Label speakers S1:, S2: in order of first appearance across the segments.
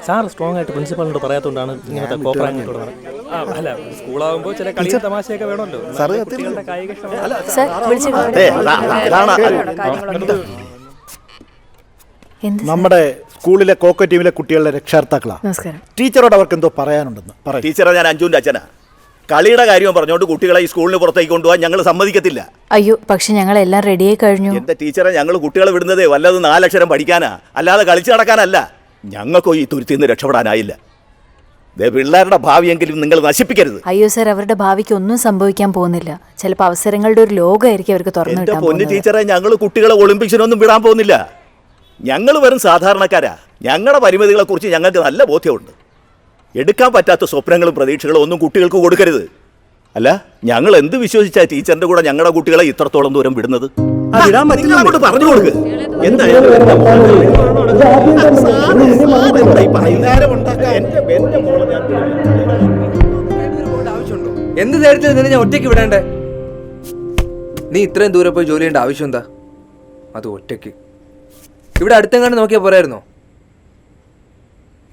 S1: Sir strong ആയിട്ട് പ്രിൻസിപ്പളിനോട് പറയാത്തതുകൊണ്ടാണ് ഇങ്ങനത്തെ കോപ്പറാങ്ങി തുടങ്ങുന്നത്. അല്ല, സ്കൂളാകുമ്പോൾ ചില കളി തമാശയൊക്കെ വേണമല്ലോ. കുട്ടികളുടെ കായിക
S2: നമ്മുടെ സ്കൂളിലെ കോക്കോ ടീമിലെ കുട്ടികളുടെ രക്ഷാകർത്താക്കളാണ്. ടീച്ചറോട് അവർക്ക് എന്തോ പറയാനുണ്ടെന്ന് പറയും.
S3: ടീച്ചറെ, ഞാൻ അഞ്ജുവിന്റെ അച്ഛനാ. കളിയുടെ കാര്യം പറഞ്ഞുകൊണ്ട് കുട്ടികളെ ഈ സ്കൂളിന് പുറത്തേക്ക് കൊണ്ടുപോകാൻ ഞങ്ങൾ സമ്മതിക്കത്തില്ല.
S4: അയ്യോ, പക്ഷെ ഞങ്ങൾ എല്ലാം റെഡിയായി കഴിഞ്ഞു.
S3: എന്റെ ടീച്ചറെ, ഞങ്ങൾ കുട്ടികളെ വിടുന്നതേ വല്ലത് 4 അക്ഷരം പഠിക്കാനാ, അല്ലാതെ കളിച്ചു നടക്കാനല്ല. ഞങ്ങൾക്കോ ഈ തുരുത്തിൽ നിന്ന് രക്ഷപ്പെടാനായില്ല. പിള്ളേരുടെ ഭാവിയെങ്കിലും നിങ്ങൾ നശിപ്പിക്കരുത്.
S4: അയ്യോ സർ, അവരുടെ ഭാവിക്ക് ഒന്നും സംഭവിക്കാൻ പോകുന്നില്ല. ചിലപ്പോൾ അവസരങ്ങളുടെ ഒരു ലോകമായിരിക്കും അവർക്ക് തുറന്നു കിട്ടാൻ
S3: പൊന്നു ടീച്ചറെ, ഞങ്ങൾ കുട്ടികളെ ഒളിമ്പിക്സിനൊന്നും വിടാൻ പോകുന്നില്ല. ഞങ്ങൾ വെറും സാധാരണക്കാരാ. ഞങ്ങളുടെ പരിമിതികളെ കുറിച്ച് ഞങ്ങൾക്ക് നല്ല ബോധ്യമുണ്ട്. എടുക്കാൻ പറ്റാത്ത സ്വപ്നങ്ങളും പ്രതീക്ഷകളും ഒന്നും കുട്ടികൾക്ക് കൊടുക്കരുത്. അല്ല, ഞങ്ങൾ എന്ത് വിശ്വസിച്ചാ ടീച്ചറിന്റെ കൂടെ ഞങ്ങളുടെ കുട്ടികളെ ഇത്രത്തോളം ദൂരം വിടുന്നത്? പറഞ്ഞു കൊടുക്ക്.
S5: എന്ത് ധൈര്യത്തിൽ നിന്നെ ഞാൻ ഒറ്റയ്ക്ക് വിടണ്ടേ? നീ ഇത്രയും ദൂരെ പോയി ജോലി ചെയ്യേണ്ട ആവശ്യം എന്താ? അത് ഒറ്റയ്ക്ക് ഇവിടെ അടുത്തെങ്ങാണ്ട് നോക്കിയാൽ പോരായിരുന്നോ?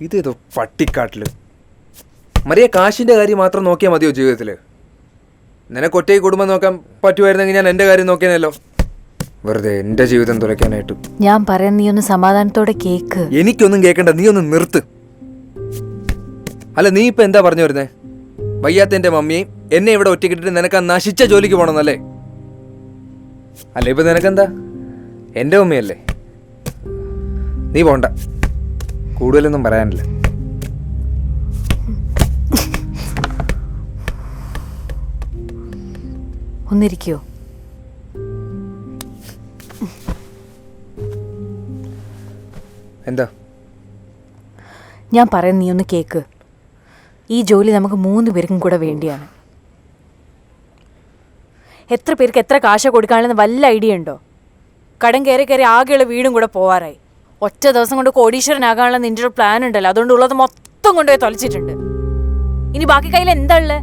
S5: ഇതേതോ പട്ടിക്കാട്ടില്. മറിയ, കാശിന്റെ കാര്യം മാത്രം നോക്കിയാൽ മതിയോ ജീവിതത്തില്? നിനക്ക് ഒറ്റയ്ക്ക് കുടുംബം നോക്കാൻ പറ്റുമായിരുന്നെങ്കിൽ ഞാൻ എന്റെ കാര്യം നോക്കിയാനല്ലോ. വെറുതെ എന്റെ ജീവിതം തുലയ്ക്കാനായിട്ട്.
S4: ഞാൻ പറയാൻ നീ ഒന്ന് സമാധാനത്തോടെ കേക്ക്.
S5: എനിക്കൊന്നും കേൾക്കണ്ട, നീ ഒന്ന് നിർത്ത്. അല്ല, നീ ഇപ്പൊ എന്താ പറഞ്ഞു വരുന്നേ? വയ്യാത്ത എന്റെ മമ്മിയും എന്നെ ഇവിടെ ഒറ്റയ്ക്കിട്ടിട്ട് നിനക്ക് ആ നശിച്ച ജോലിക്ക് പോകണമെന്നല്ലേ? അല്ല, ഇപ്പൊ നിനക്കെന്താ? എന്റെ മമ്മിയല്ലേ? നീ പോണ്ട, കൂടുതലൊന്നും പറയാനില്ല.
S4: ഒന്നിരിക്കോ?
S5: എന്താ
S4: ഞാൻ പറയാൻ നീ ഒന്ന് കേക്ക്. ഈ ജോലി നമുക്ക് 3 പേർക്കും കൂടെ വേണ്ടിയാണ്. എത്ര പേർക്ക് എത്ര കാശ കൊടുക്കാനുള്ള വല്ല ഐഡിയ ഉണ്ടോ? കടം കയറി കയറി ആകെയുള്ള വീടും കൂടെ പോവാറായി. ഒറ്റ ദിവസം കൊണ്ട് കോടീശ്വരനാകാനുള്ള നിന്റെ ഒരു പ്ലാൻ ഉണ്ടല്ലോ, അതുകൊണ്ട് ഉള്ളത് മൊത്തം കൊണ്ടുപോയി തൊലച്ചിട്ടുണ്ട്. ഇനി ബാക്കി കയ്യിൽ എന്താ ഉള്ളത്?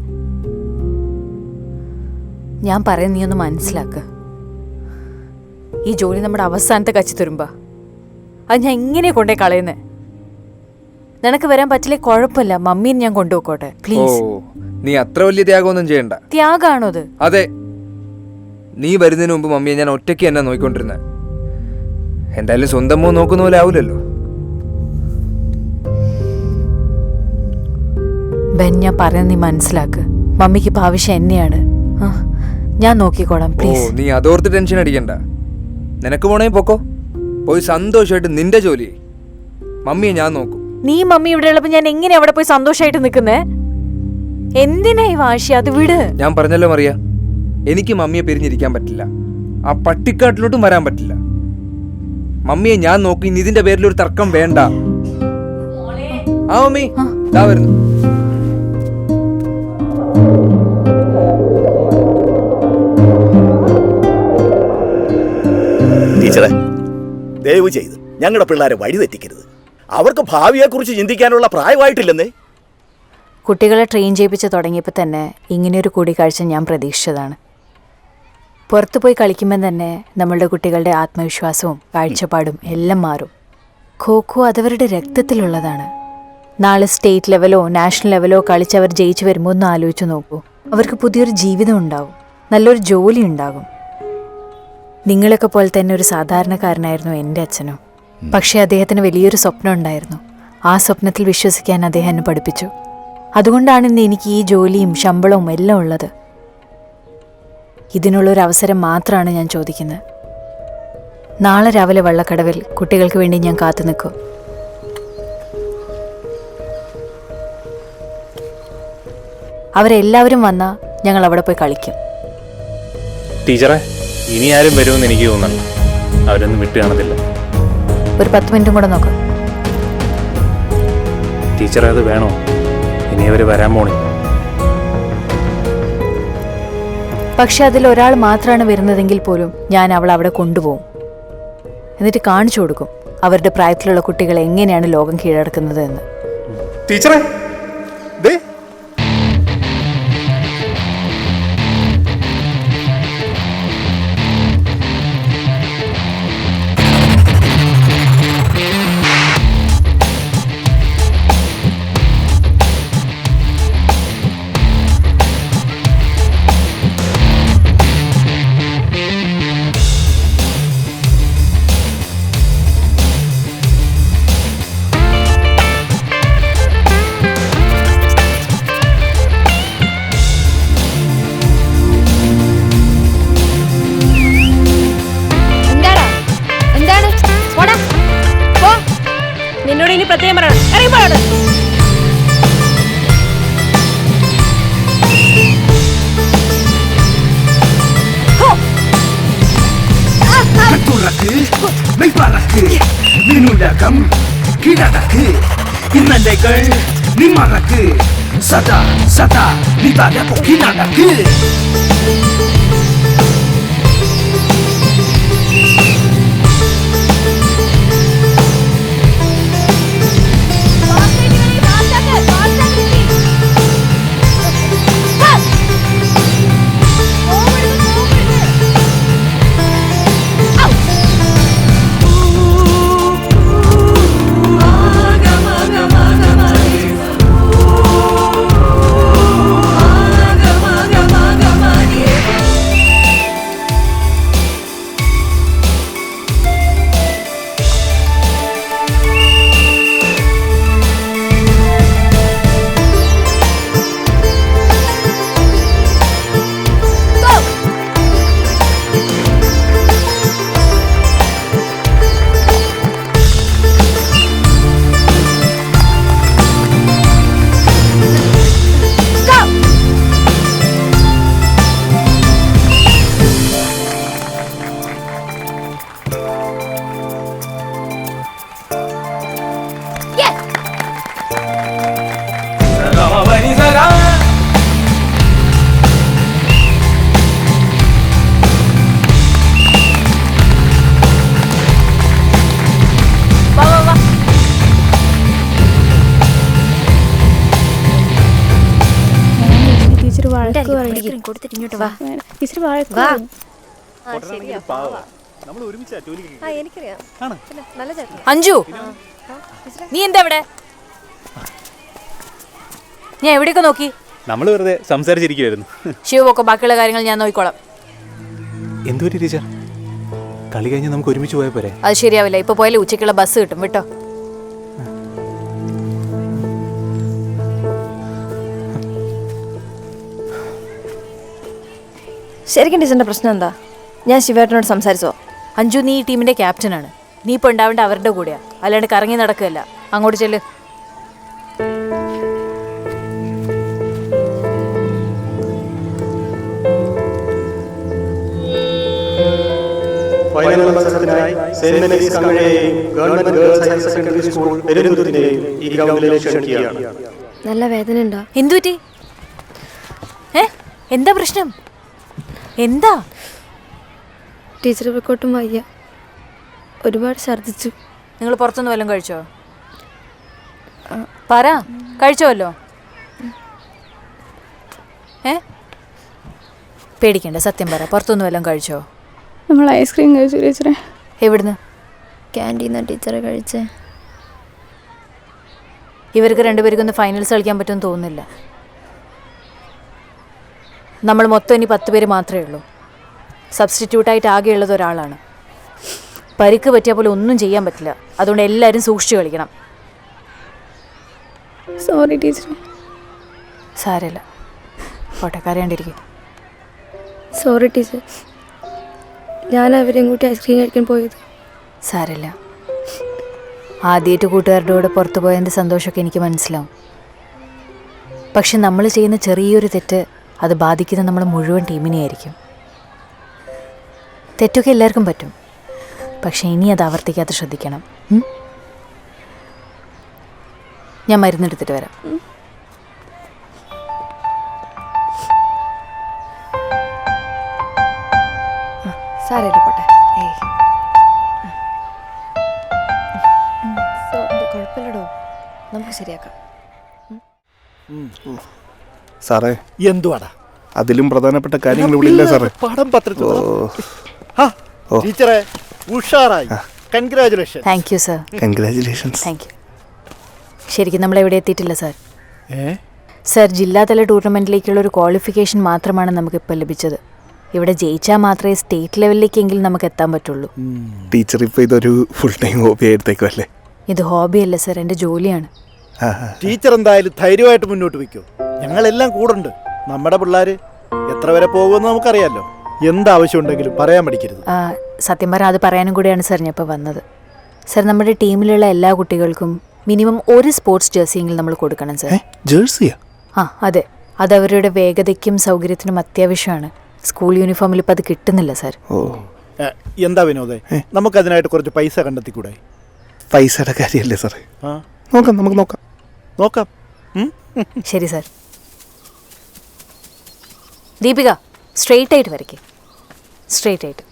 S4: ഞാൻ പറയാൻ നീ ഒന്ന് മനസ്സിലാക്ക. ഈ ജോലി നമ്മുടെ അവസാനത്തെ കച്ചി തരുമ്പോ അത് ഞാൻ ഇങ്ങനെ കൊണ്ടേ കളയുന്നേ. നിനക്ക് വരാൻ പറ്റില്ലേ കുഴപ്പമില്ല, മമ്മീനെ ഞാൻ കൊണ്ടുപോയിക്കോട്ടെ പ്ലീസ്.
S5: നീ അത്ര വലിയ ത്യാഗമൊന്നും ചെയ്യണ്ട.
S4: ത്യാഗാണോ അത്?
S5: അതെ, നീ വരുന്നതിന് മുമ്പ് മമ്മിയെ ഞാൻ ഒറ്റയ്ക്ക് തന്നെ നോക്കിക്കൊണ്ടിരുന്നത്. എന്തായാലും സ്വന്തം മോ നോക്കുന്ന പോലെ ആവൂലല്ലോ.
S4: ബെൻ, ഞാൻ പറയുന്നത് നീ മനസ്സിലാക്ക്. മമ്മിക്ക് ഇപ്പൊ ആവശ്യം എന്നെയാണ്. ഞാൻ നോക്കിക്കോളാം പ്ലീസ്.
S5: നീ അതോർത്ത് ടെൻഷൻ അടിക്കണ്ട. നിനക്ക് പോണേ പൊക്കോ, പോയി സന്തോഷമായിട്ട് നിന്റെ ജോലി. മമ്മിയെ ഞാൻ നോക്കും.
S4: നീ മമ്മി ഇവിടെ ഉള്ളപ്പോ ഞാൻ എങ്ങനെ അവിടെ പോയി സന്തോഷമായിട്ട് നിൽക്കുന്നേ? എന്തിനാ ഈ വാശി? അത് വിട്.
S5: ഞാൻ പറഞ്ഞല്ലോ മറിയ, എനിക്ക് മമ്മിയെ പിരിഞ്ഞിരിക്കാൻ പറ്റില്ല. ആ പട്ടിക്കാട്ടിലോട്ടും വരാൻ പറ്റില്ല. മമ്മിയെ ഞാൻ നോക്കി. ഇതിന്റെ പേരിൽ ഒരു തർക്കം വേണ്ട. ആ മമ്മി ദാ വരുന്നു.
S3: ടീച്ചറെ, ദയവ് ചെയ്ത് ഞങ്ങളുടെ പിള്ളേരെ വഴിതെറ്റിക്കരുത്. അവർക്ക് ഭാവിയെക്കുറിച്ച് ചിന്തിക്കാനുള്ള പ്രായമായിട്ടില്ലെന്നേ.
S4: കുട്ടികളെ ട്രെയിൻ ചെയ്യിപ്പിച്ച് തുടങ്ങിയപ്പോൾ തന്നെ ഇങ്ങനെയൊരു കൂടിക്കാഴ്ച ഞാൻ പ്രതീക്ഷിച്ചതാണ്. പുറത്തു പോയി കളിക്കുമ്പോൾ തന്നെ നമ്മളുടെ കുട്ടികളുടെ ആത്മവിശ്വാസവും കാഴ്ചപ്പാടും എല്ലാം മാറും. ഖോഖോ അതവരുടെ രക്തത്തിലുള്ളതാണ്. നാളെ സ്റ്റേറ്റ് ലെവലോ നാഷണൽ ലെവലോ കളിച്ചവർ ജയിച്ചു വരുമ്പോൾ ഒന്ന് ആലോചിച്ച് നോക്കൂ. അവർക്ക് പുതിയൊരു ജീവിതം ഉണ്ടാവും, നല്ലൊരു ജോലി ഉണ്ടാകും. നിങ്ങളൊക്കെ പോലെ തന്നെ ഒരു സാധാരണക്കാരനായിരുന്നു എൻ്റെ അച്ഛനും. പക്ഷേ അദ്ദേഹത്തിന് വലിയൊരു സ്വപ്നം ഉണ്ടായിരുന്നു. ആ സ്വപ്നത്തിൽ വിശ്വസിക്കാൻ അദ്ദേഹം എന്നെ പഠിപ്പിച്ചു. അതുകൊണ്ടാണ് ഇന്ന് എനിക്ക് ഈ ജോലിയും ശമ്പളവും എല്ലാം ഉള്ളത്. ഇതിനുള്ളൊരു അവസരം മാത്രമാണ് ഞാൻ ചോദിക്കുന്നത്. നാളെ രാവിലെ വള്ളക്കടവിൽ കുട്ടികൾക്ക് വേണ്ടി ഞാൻ കാത്തു നിൽക്കും. അവരെല്ലാവരും വന്നാൽ ഞങ്ങൾ അവിടെ പോയി കളിക്കും.
S1: ടീച്ചറെ, ഇനി ആരും വരുമെന്ന് എനിക്ക് തോന്നുന്നു. അവരൊന്നും വിട്ട് കാണത്തില്ല.
S4: ഒരു 10 മിനിറ്റും കൂടെ നോക്കാം.
S1: ടീച്ചറെ, അത് വേണോ? ഇനി അവർ വരാൻ പോണേ.
S4: പക്ഷെ അതിലൊരാൾ മാത്രമാണ് വരുന്നതെങ്കിൽ പോലും ഞാൻ അവളെ അവിടെ കൊണ്ടുപോകും. എന്നിട്ട് കാണിച്ചു കൊടുക്കും അവരുടെ പ്രായത്തിലുള്ള കുട്ടികൾ എങ്ങനെയാണ് ലോകം കീഴടക്കുന്നത് എന്ന്.
S2: ടീച്ചറെ,
S6: കീഴടകം കീഴടക്ക് ഇന്നലെകൾ നീ മറക്ക് സദാ സദാ നീ തല പൊക്കി നടക്ക്
S4: അഞ്ജു, നീ എന്താ ഇവിടെ? ഞാൻ എവിടെയൊക്കെ നോക്കി.
S1: നമ്മൾ വെറുതെ സംസാരിച്ചിരിക്കുവായിരുന്നു.
S4: ശിവൊക്കെ ബാക്കിയുള്ള കാര്യങ്ങൾ ഞാൻ നോക്കിക്കോളാം.
S1: എന്തുപറ്റി ടീച്ചർ? കളി കഴിഞ്ഞ് നമുക്ക് ഒരുമിച്ച് പോയാൽ പോരെ?
S4: അത് ശരിയാവില്ല. ഇപ്പൊ പോയാലേ ഉച്ചയ്ക്കുള്ള ബസ് കിട്ടും. വിട്ടോ.
S7: ശരിക്കും ടീച്ചറിന്റെ പ്രശ്നം എന്താ? ഞാൻ ശിവേട്ടനോട് സംസാരിച്ചോ?
S4: അഞ്ജു, നീ ഈ ടീമിന്റെ ക്യാപ്റ്റനാണ്. നീ ഇപ്പോൾ ഉണ്ടാവേണ്ട അവരുടെ കൂടെയാ, അല്ലാണ്ട് കറങ്ങി നടക്കുകയല്ല. അങ്ങോട്ട് ചെല്ല്.
S8: ഫൈനൽ മത്സരത്തിനായി സെന്റ് മേരീസ് കങ്ങഴയെയും government girls higher secondary school പെരുന്തുരുത്തിനെയും ഈ ഗ്രൗണ്ടിലേക്ക് ക്ഷണിക്കുകയാണ്.
S7: നല്ല വേദന ഉണ്ടോ?
S4: എന്തുപറ്റി? എന്താ പ്രശ്നം? എന്താ?
S7: ടീച്ചർ പൊക്കോട്ടും വയ്യ, ഒരുപാട് ഛർദിച്ചു.
S4: നിങ്ങൾ പുറത്തുനിന്ന് വല്ലതും കഴിച്ചോ? പറ, കഴിച്ചോല്ലോ? പേടിക്കണ്ട, സത്യം പറ. പുറത്തുനിന്ന് വല്ലതും കഴിച്ചോ?
S9: നമ്മൾ ഐസ്ക്രീം കഴിച്ചു ടീച്ചറെ.
S4: എവിടുന്ന്?
S7: ക്യാൻറ്റീന്നാ ടീച്ചറെ കഴിച്ചേ.
S4: ഇവർക്ക് രണ്ടുപേർക്കൊന്ന് ഫൈനൽസ് കളിക്കാൻ പറ്റുമെന്ന് തോന്നുന്നില്ല. നമ്മൾ മൊത്തം ഇനി 10 പേര് മാത്രമേ ഉള്ളൂ. സബ്സ്റ്റിറ്റ്യൂട്ടായിട്ട് ആകെയുള്ളത് ഒരാളാണ്. പരിക്ക് പറ്റിയാൽ പോലും ഒന്നും ചെയ്യാൻ പറ്റില്ല. അതുകൊണ്ട് എല്ലാവരും സൂക്ഷിച്ച് കളിക്കണം.
S9: സോറി ടീച്ചറെ.
S4: സാരമില്ല, പോട്ടെ, കരയാണ്ടിരിക്കും.
S7: സോറി ടീച്ചർ, ഞാൻ അവരെയും കൂട്ടി ഐസ്ക്രീം കഴിക്കാൻ പോയത്.
S4: സാരമില്ല. ആദ്യമായിട്ട് കൂട്ടുകാരുടെ കൂടെ പുറത്തു പോയതിൻ്റെ സന്തോഷമൊക്കെ എനിക്ക് മനസ്സിലാവും. പക്ഷെ നമ്മൾ ചെയ്യുന്ന ചെറിയൊരു തെറ്റ് അത് ബാധിക്കുന്ന നമ്മൾ മുഴുവൻ ടീമിനെയായിരിക്കും. തെറ്റൊക്കെ എല്ലാവർക്കും പറ്റും, പക്ഷെ ഇനി അത് ആവർത്തിക്കാതെ ശ്രദ്ധിക്കണം. ഞാൻ മരുന്നെടുത്തിട്ട് വരാം.
S7: സാരമില്ല, പോട്ടെ. കുഴപ്പമില്ലടോ, നമുക്ക് ശരിയാക്കാം.
S2: സാറേ,
S10: എന്തുവാടാ?
S2: അതിലും പ്രധാനപ്പെട്ട കാര്യങ്ങൾ ഇവിടെ ഇല്ല സാറേ.
S10: പടം പത്രത്തിൽ ടീച്ചറെ ഉഷാറായി. Congratulation.
S4: Thank you sir.
S2: Congratulations.
S4: Thank you. ശരിക്കും നമ്മളെവിടെ എത്തിയിട്ടില്ല സാർ. സർ, ജില്ലാതല ടൂർണമെൻറ്റിലേക്കുള്ള ഒരു ക്വാളിഫിക്കേഷൻ മാത്രമാണ് നമുക്കിപ്പോൾ ലഭിച്ചത്. ഇവിടെ ജയിച്ചാൽ മാത്രമേ സ്റ്റേറ്റ് ലെവലിലേക്കെങ്കിലും നമുക്ക് എത്താൻ പറ്റുള്ളൂ.
S2: ടീച്ചർ ഇപ്പോൾ ഇതൊരു ഫുൾ ടൈം ഹോബി ആയിട്ടേക്കും അല്ലേ?
S4: ഇത് ഹോബിയല്ല സർ, എൻ്റെ ജോലിയാണ്.
S10: ടീച്ചർ എന്തായാലും ധൈര്യമായിട്ട് മുന്നോട്ട് വയ്ക്കൂ. ഞങ്ങളെല്ലാം കൂടുണ്ട്. നമ്മുടെ പിള്ളേർ എത്ര വരെ പോകുമെന്ന് നമുക്കറിയാമല്ലോ. എന്താവശ്യം ഉണ്ടെങ്കിലും പറയാൻ പഠിക്കരുത്.
S4: സത്യം പറഞ്ഞാൽ അത് പറയാനും കൂടിയാണ് സർ ഞാൻ ഇപ്പോൾ വന്നത്. സർ, നമ്മുടെ ടീമിലുള്ള എല്ലാ കുട്ടികൾക്കും മിനിമം ഒരു സ്പോർട്സ് ജേഴ്സിയെങ്കിലും നമ്മൾ കൊടുക്കണം സർ.
S2: ജേഴ്സിയാ?
S4: അതെ. അത് അവരുടെ വേഗതയ്ക്കും സൗകര്യത്തിനും അത്യാവശ്യമാണ്. സ്കൂൾ യൂണിഫോമിൽ ഇപ്പോൾ അത് കിട്ടുന്നില്ല സർ.
S10: എന്താ വിനോദേ, നമുക്കതിനായിട്ട് കുറച്ച് പൈസ കണ്ടെത്തിക്കൂടെ? പൈസയുടെ കാര്യമല്ലേ സാറേ?
S2: ആ
S10: നോക്കാം, നമുക്ക് നോക്കാം.
S2: നോക്കാം.
S4: ശരി സാർ. ദീപിക, സ്ട്രെയിറ്റ് ആയിട്ട് വരയ്ക്ക്. സ്ട്രെയിറ്റ് ആയിട്ട്.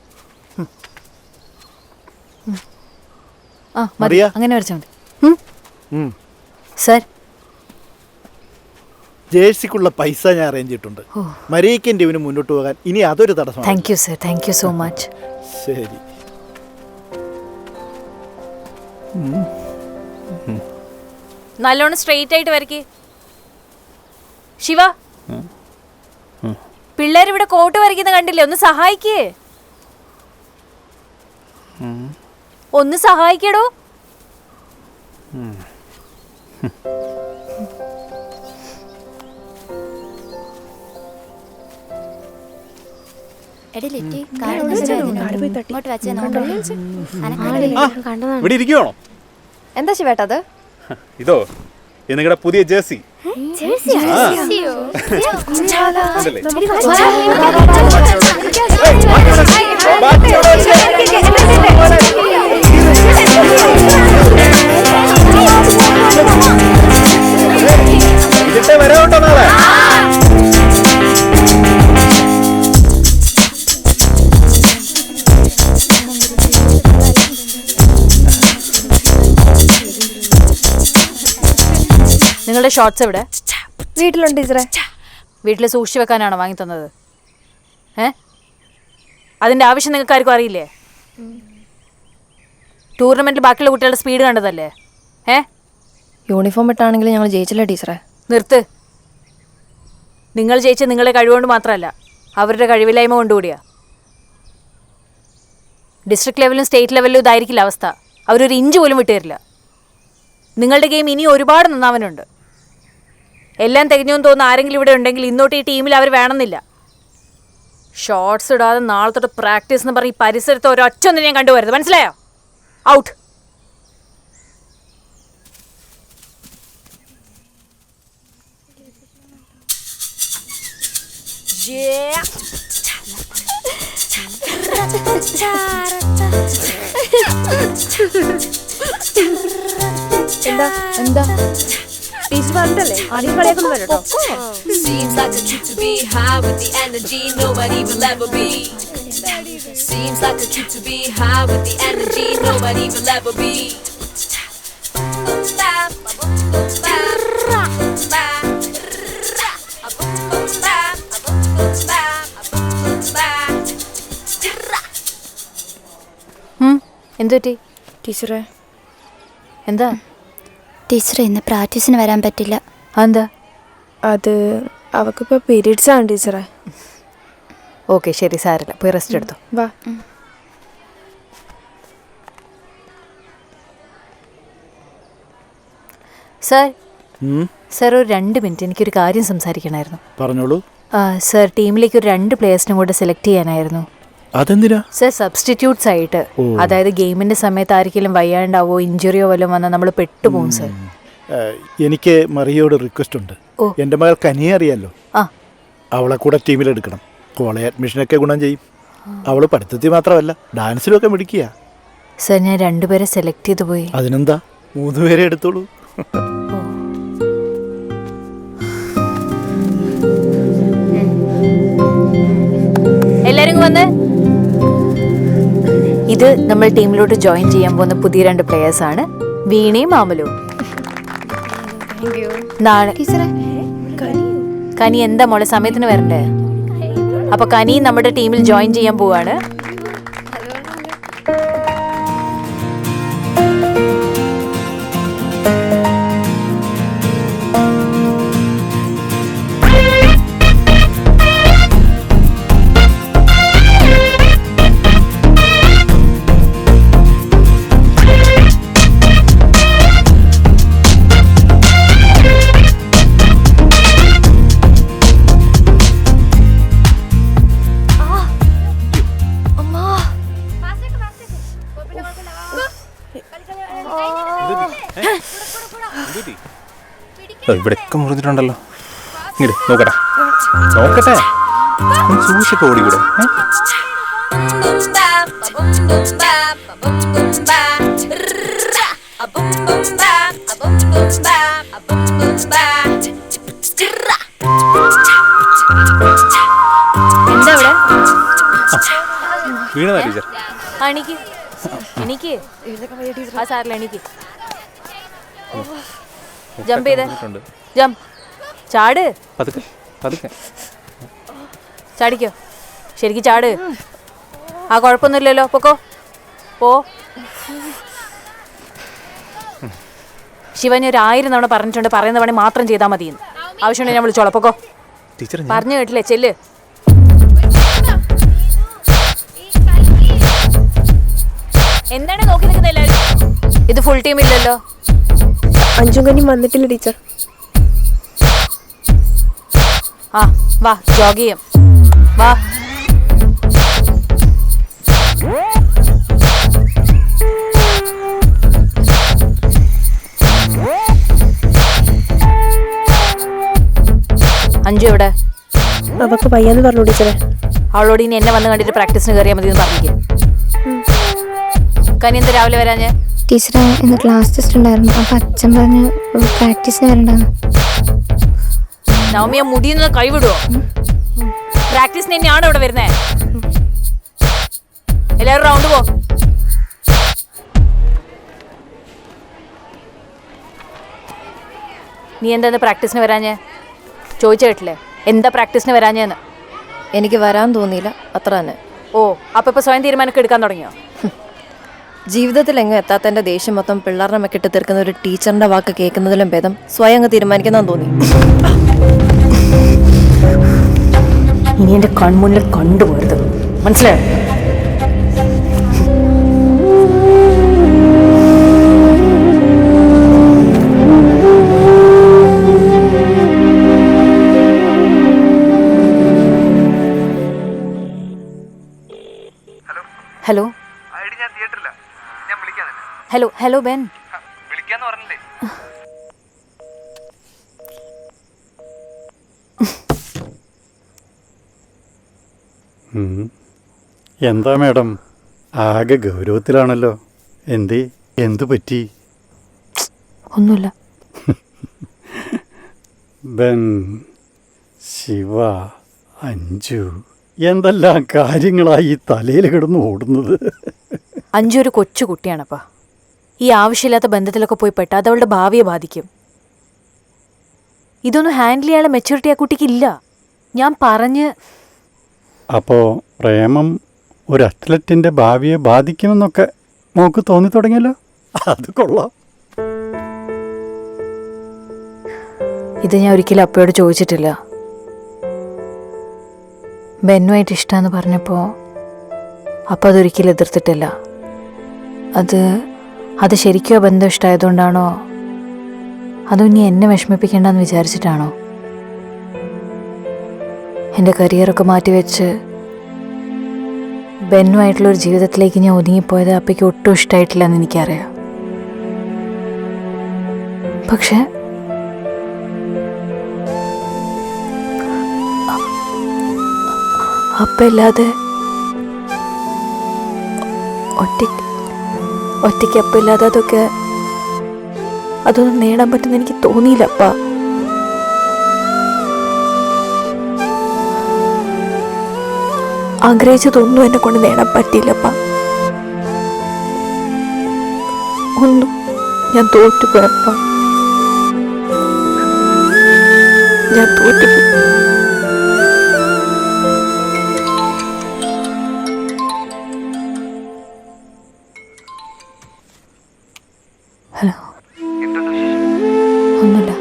S4: ആ മതി,
S2: മറിയ.
S4: അങ്ങനെ വരച്ചാൽ മതി. സാർ,
S2: ജേഴ്സിക്കുള്ള പൈസ ഞാൻ അറേഞ്ച് ചെയ്തിട്ടുണ്ട്. മരിയയ്ക്കും ടീമിന് മുന്നോട്ട് പോകാൻ ഇനി അതൊരു തടസ്സമാണ്.
S4: Thank you sir, thank you so much.
S2: ശരി.
S4: നല്ലോണം സ്ട്രെയിറ്റ് ആയിട്ട് വരയ്ക്ക്. ശിവ, പിള്ളേർ ഇവിടെ കോട്ട് വരയ്ക്കുന്ന കണ്ടില്ലേ? ഒന്ന് സഹായിക്കേ, ഒന്ന് സഹായിക്കടോ.
S8: ഇവിടെ ഇരിക്കുവാണോ?
S7: എന്താ ശിവേട്ടത്?
S8: ഇതോ നിങ്ങളുടെ പുതിയ ജേഴ്സി. വരാട്ടോ നാളെ.
S4: നിങ്ങളുടെ ഷോർട്സ് എവിടെ?
S7: വീട്ടിലുണ്ട് ടീച്ചറെ.
S4: വീട്ടിൽ സൂക്ഷിച്ചു വെക്കാനാണോ വാങ്ങി തന്നത്? അതിൻ്റെ ആവശ്യം നിങ്ങൾക്ക് ആർക്കും അറിയില്ലേ? ടൂർണമെന്റിൽ ബാക്കിയുള്ള കുട്ടികളുടെ സ്പീഡ് കണ്ടതല്ലേ?
S7: യൂണിഫോം ഇട്ടാണെങ്കിൽ ഞങ്ങൾ ജയിച്ചില്ല ടീച്ചറെ.
S4: നിർത്ത്. നിങ്ങൾ ജയിച്ച നിങ്ങളുടെ കഴിവുകൊണ്ട് മാത്രമല്ല, അവരുടെ കഴിവില്ലായ്മ കൊണ്ടുകൂടിയാ. ഡിസ്ട്രിക്ട് ലെവലിലും സ്റ്റേറ്റ് ലെവലിലും ഇതായിരിക്കില്ല അവസ്ഥ. അവരൊരു ഇഞ്ച് പോലും വിട്ടുതരില്ല. നിങ്ങളുടെ ഗെയിം ഇനി ഒരുപാട് നന്നാവാനുണ്ട്. എല്ലാം തികഞ്ഞെന്ന് തോന്നുന്ന ആരെങ്കിലും ഇവിടെ ഉണ്ടെങ്കിൽ ഇന്നോട്ട് ഈ ടീമിൽ അവർ വേണമെന്നില്ല. ഷോർട്സ് ഇടാതെ നാളെ തൊട്ട് പ്രാക്ടീസ് എന്ന് പറഞ്ഞ് ഈ പരിസരത്ത് ഒരൊറ്റൊന്നും ഞാൻ കണ്ടുവരുത്. മനസ്സിലായോ? ഔട്ട്.
S7: എന്താ എന്താ ടീച്ചർ പറഞ്ഞിട്ടല്ലേ ആദ്യം കളിയാക്കുന്നു വരട്ടോ.
S11: Seems like a treat to be high with the energy nobody will ever be. Seems like a treat to be high with the energy nobody will ever be.
S4: എന്തുപറ്റി
S7: ടീച്ചറെ?
S4: എന്താ?
S9: ടീച്ചർ ഇന്ന് പ്രാക്ടീസിന് വരാൻ പറ്റില്ല.
S4: എന്താ?
S7: അത് അവക്കിപ്പോൾ പീരീഡ്സ് ആണ് ടീച്ചറെ.
S4: ഓക്കെ ശരി, സാരമില്ല, പോയി റെസ്റ്റ് എടുത്തു.
S7: വാ.
S4: സാർ, സാർ ഒരു 2 മിനിറ്റ് എനിക്കൊരു കാര്യം സംസാരിക്കണമായിരുന്നു.
S2: പറഞ്ഞോളൂ.
S4: സാർ, ടീമിലേക്ക് ഒരു 2 പ്ലേയേഴ്സിനും കൂടെ സെലക്ട് ചെയ്യാനായിരുന്നു.
S2: അതെന്തിനാ?
S4: സാർ, സബ്സ്റ്റിറ്റ്യൂട്ട്സ് ആയിട്ട്. അതായത് ഗെയിമിന്റെ സമയത്ത് ആർക്കെങ്കിലും വയ്യാണ്ടാവോ ഇഞ്ചുറിയോ വല്ലതും വന്നാൽ നമ്മൾ പെട്ടുപോകും സാർ.
S2: എനിക്ക് മറിയോട് റിക്വസ്റ്റ് ഉണ്ട്. എൻ്റെ മകൾ കനിയെ അറിയാലോ, അവളെ കൂടെ ടീമിലെടുക്കണം. കോളേജ് അഡ്മിഷനൊക്കെ ഗുണം ചെയ്യും. അവൾ പഠിത്തത്തിൽ മാത്രമല്ല ഡാൻസിലും ഒക്കെ മിടിക്കുക.
S4: സാർ, ഞാൻ 2 പേരെ സെലക്ട് ചെയ്തു പോയി.
S2: അതിനെന്താ, 3 പേരെ എടുത്തോളൂ.
S4: എല്ലാരും വന്ന്. ഇത് നമ്മൾ ടീമിലോട്ട് ജോയിൻ ചെയ്യാൻ പോകുന്ന പുതിയ 2 പ്ലേയേഴ്സ് ആണ്, വീണയും മാമലും. കനി എന്താ മോളെ, സമയത്തിന് വരണ്ടേ? അപ്പൊ കനി നമ്മുടെ ടീമിൽ ജോയിൻ ചെയ്യാൻ പോവാണ്.
S8: ഇവിടെയൊക്കെ മുറിഞ്ഞിട്ടുണ്ടല്ലോ. ഇങ്ങോട്ട് നോക്കട്ടെ നോക്കട്ടെ, സൂക്ഷിച്ചൊക്കെ ഓടിക്കൂടെ?
S11: boom bap, a boom boom bap, a boom boom bap.
S4: എന്താ ഇവിടെ?
S1: വീണതാ ടീച്ചർ.
S4: എണീക്ക് എണീക്ക്. ആ സാറില്ല, എണീക്ക്. ജമ്പ് ചെയ്തേ. ജമ്പ്. ചാട്.
S1: പതുക്കെ പതുക്കെ.
S4: ചാടിക്കോ. ശരിക്കും ചാട്. ആ കുഴപ്പമൊന്നുമില്ലല്ലോ. പൊക്കോ. പോ. ശിവന് ഒരു 1000 തവണ പറഞ്ഞിട്ടുണ്ട്, പറയുന്ന പണി മാത്രം ചെയ്താൽ മതിയെന്ന്. ആവശ്യമുണ്ടെങ്കിൽ ഞാൻ വിളിച്ചോളാം. പൊക്കോ.
S1: ടീച്ചർ
S4: പറഞ്ഞു കേട്ടില്ലേ? ചെല്ല്. എന്താണ് നോക്കി നിൽക്കുന്നത് എല്ലാവരും? ഇത് ഫുൾ ടീം ഇല്ലല്ലോ.
S7: അഞ്ചും കഞ്ഞും വന്നിട്ടില്ല ടീച്ചർ.
S4: ആ വാ, ജോഗ് ചെയ്യാം. വാ. അഞ്ചു എവിടെ?
S7: അവക്ക് വയ്യാന്ന് പറഞ്ഞു ടീച്ചറെ.
S4: അവളോട് ഇനി എന്നെ വന്ന് കണ്ടിട്ട് പ്രാക്ടീസിന് കയറിയാൽ മതി എന്ന് പറഞ്ഞിരിക്കും. കനി എന്താ രാവിലെ വരാഞ്ഞ്?
S9: ടീച്ചറെ ഇന്ന് ക്ലാസ് ടെസ്റ്റ് ഉണ്ടായിരുന്നു, അപ്പം അച്ഛൻ പറഞ്ഞ് പ്രാക്ടീസിന് വരണ്ടെന്ന്.
S4: നവമിയ മുടിയുന്നത് കൈവിടുവോ? പ്രാക്ടീസിന് തന്നെയാണോ ഇവിടെ വരുന്നേ? എല്ലാവരും റൗണ്ട് പോ. നീ എന്താ പ്രാക്ടീസിന് വരാഞ്ഞ്? ചോദിച്ചു കേട്ടില്ലേ എന്താ പ്രാക്ടീസിന് വരാഞ്ഞെന്ന്?
S12: എനിക്ക് വരാൻ തോന്നിയില്ല, അത്ര തന്നെ.
S4: ഓ, അപ്പൊ ഇപ്പൊ സ്വയം തീരുമാനമൊക്കെ എടുക്കാൻ തുടങ്ങിയോ?
S12: ജീവിതത്തിൽ എങ്ങും എത്താത്തതിന്റെ ദേഷ്യം മൊത്തം പിള്ളേരുടെ മെക്കിട്ട് തീർക്കുന്ന ഒരു ടീച്ചറിന്റെ വാക്ക് കേൾക്കുന്നതിലും ഭേദം സ്വയം അങ്ങ് തീരുമാനിക്കുന്നതെന്ന് തോന്നി.
S4: ഇനി എന്റെ കൺമുന്നിൽ കണ്ടുപോരുത്, മനസ്സിലായോ? Hello hello hello Ben.
S2: എന്താ മാഡം, ആകെ ഗൗരവത്തിലാണല്ലോ. എന്തു പറ്റി?
S4: ഒന്നുമില്ല.
S2: ബെൻ, ശിവ, അഞ്ജു എന്തെല്ലാം കാര്യങ്ങളായി ഈ തലയിൽ കിടന്ന് ഓടുന്നത്.
S4: അഞ്ജു ഒരു കൊച്ചു കുട്ടിയാണപ്പാ. ഈ ആവശ്യമില്ലാത്ത ബന്ധത്തിലൊക്കെ പോയി പെട്ടാൽ അത് അവളുടെ ഭാവിയെ ബാധിക്കും. ഇതൊന്നും ഹാൻഡിൽ ചെയ്യാനുള്ള മെച്യൂരിറ്റി ആ കുട്ടിക്കില്ല. ഞാൻ പറഞ്ഞ്.
S2: അപ്പോൾ പ്രേമം ഒരു അത്ലറ്റിൻ്റെ ഭാവിയെ ബാധിക്കുമെന്നൊക്കെ മോക്ക് തോന്നി തുടങ്ങിയല്ലോ. അത് കൊള്ളാം.
S4: ഇത് ഞാൻ ഒരിക്കലും അപ്പയോട് ചോദിച്ചിട്ടില്ല. ബെന്നുമായിട്ട് ഇഷ്ടമെന്ന് പറഞ്ഞപ്പോൾ അപ്പം അതൊരിക്കലും എതിർത്തിട്ടില്ല. അത് ശരിക്കും ബന്ധം ഇഷ്ടമായതുകൊണ്ടാണോ അതോ ഇനി എന്നെ വിഷമിപ്പിക്കേണ്ടെന്ന് വിചാരിച്ചിട്ടാണോ? എൻ്റെ കരിയറൊക്കെ മാറ്റിവെച്ച് ബെന്നുമായിട്ടുള്ളൊരു ജീവിതത്തിലേക്ക് ഞാൻ ഒതുങ്ങിപ്പോയത് അപ്പയ്ക്ക് ഒട്ടും ഇഷ്ടമായിട്ടില്ലെന്ന് എനിക്കറിയാം. പക്ഷെ അപ്പല്ലാതെ ഒറ്റയ്ക്ക് അപ്പല്ലാതെ അതൊന്നും നേടാൻ പറ്റുമെന്ന് എനിക്ക് തോന്നിയില്ലപ്പ. ആഗ്രഹിച്ചതൊന്നും എന്നെ കൊണ്ട് നേടാൻ പറ്റിയില്ലപ്പ. ഒന്നും ഞാൻ തോറ്റുപോയപ്പ. ഞാൻ തോറ്റുപോയി. ഹലോ, ഒന്നുമില്ല.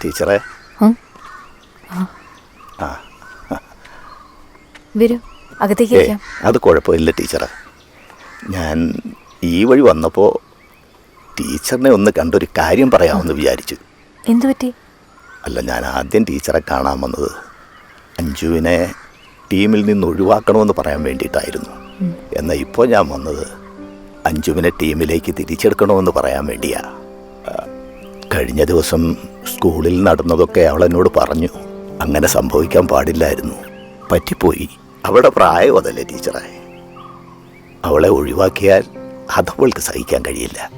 S3: ടീച്ചറെ,
S4: വരൂ, അകത്തേക്ക് ഇരിക്കാം.
S3: അത് കുഴപ്പമില്ല ടീച്ചറെ. ഞാൻ ഈ വഴി വന്നപ്പോൾ ടീച്ചറിനെ ഒന്ന് കണ്ടൊരു കാര്യം പറയാമെന്ന് വിചാരിച്ചു.
S4: എന്തു പറ്റി?
S3: അല്ല, ഞാൻ ആദ്യം ടീച്ചറെ കാണാൻ വന്നത് അഞ്ജുവിനെ ടീമിൽ നിന്ന് ഒഴിവാക്കണമെന്ന് പറയാൻ വേണ്ടിയിട്ടായിരുന്നു. എന്നാൽ ഇപ്പോൾ ഞാൻ വന്നത് അഞ്ജുവിനെ ടീമിലേക്ക് തിരിച്ചെടുക്കണമെന്ന് പറയാൻ വേണ്ടിയാ. കഴിഞ്ഞ ദിവസം സ്കൂളിൽ നടന്നതൊക്കെ അവളെന്നോട് പറഞ്ഞു. അങ്ങനെ സംഭവിക്കാൻ പാടില്ലായിരുന്നു, പറ്റിപ്പോയി. അവളുടെ പ്രായം അതല്ലേ ടീച്ചറെ. അവളെ ഒഴിവാക്കിയാൽ അതവൾക്ക് സഹിക്കാൻ കഴിയില്ല.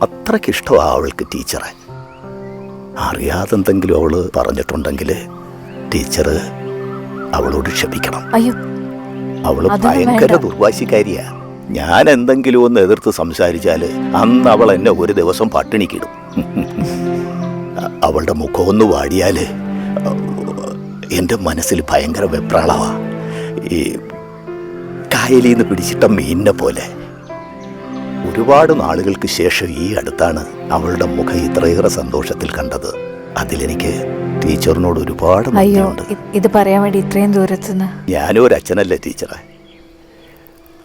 S3: അത്രയ്ക്കിഷ്ടമാണ് അവൾക്ക് ടീച്ചറെ. അറിയാതെന്തെങ്കിലും അവള് പറഞ്ഞിട്ടുണ്ടെങ്കിൽ ടീച്ചർ അവളോട് ക്ഷമിക്കണം.
S4: അയ്യോ,
S3: അവള് ഭയങ്കര ദുർവാശിക്കാരിയാ. ഞാൻ എന്തെങ്കിലും ഒന്ന് എതിർത്ത് സംസാരിച്ചാല് അന്ന് അവൾ എന്നെ ഒരു ദിവസം പട്ടിണിക്കിടും. അവളുടെ മുഖം ഒന്ന് വാടിയാല് എൻ്റെ മനസ്സിൽ ഭയങ്കര വെപ്രാളവാ. ഈ കായലിൽ നിന്ന് പിടിച്ചിട്ട മീനിനെ പോലെ. ഒരുപാട് നാളുകൾക്ക് ശേഷം ഈ അടുത്താണ് അവളുടെ മുഖം ഇത്രയേറെ സന്തോഷത്തിൽ കണ്ടത്. അതിലെനിക്ക് ടീച്ചറിനോട് ഒരുപാട്
S4: അയ്യോ,
S3: നന്ദിയുണ്ട്.
S4: ഇത് പറയാൻ വേണ്ടി ഇത്രയും ദൂരത്തുനിന്ന്.
S3: ഞാനും ഒരു അച്ഛനല്ലേ ടീച്ചറെ.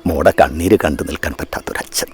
S3: മോടെ കണ്ണീര് കണ്ടു നിൽക്കാൻ പറ്റാത്തൊരച്ഛൻ.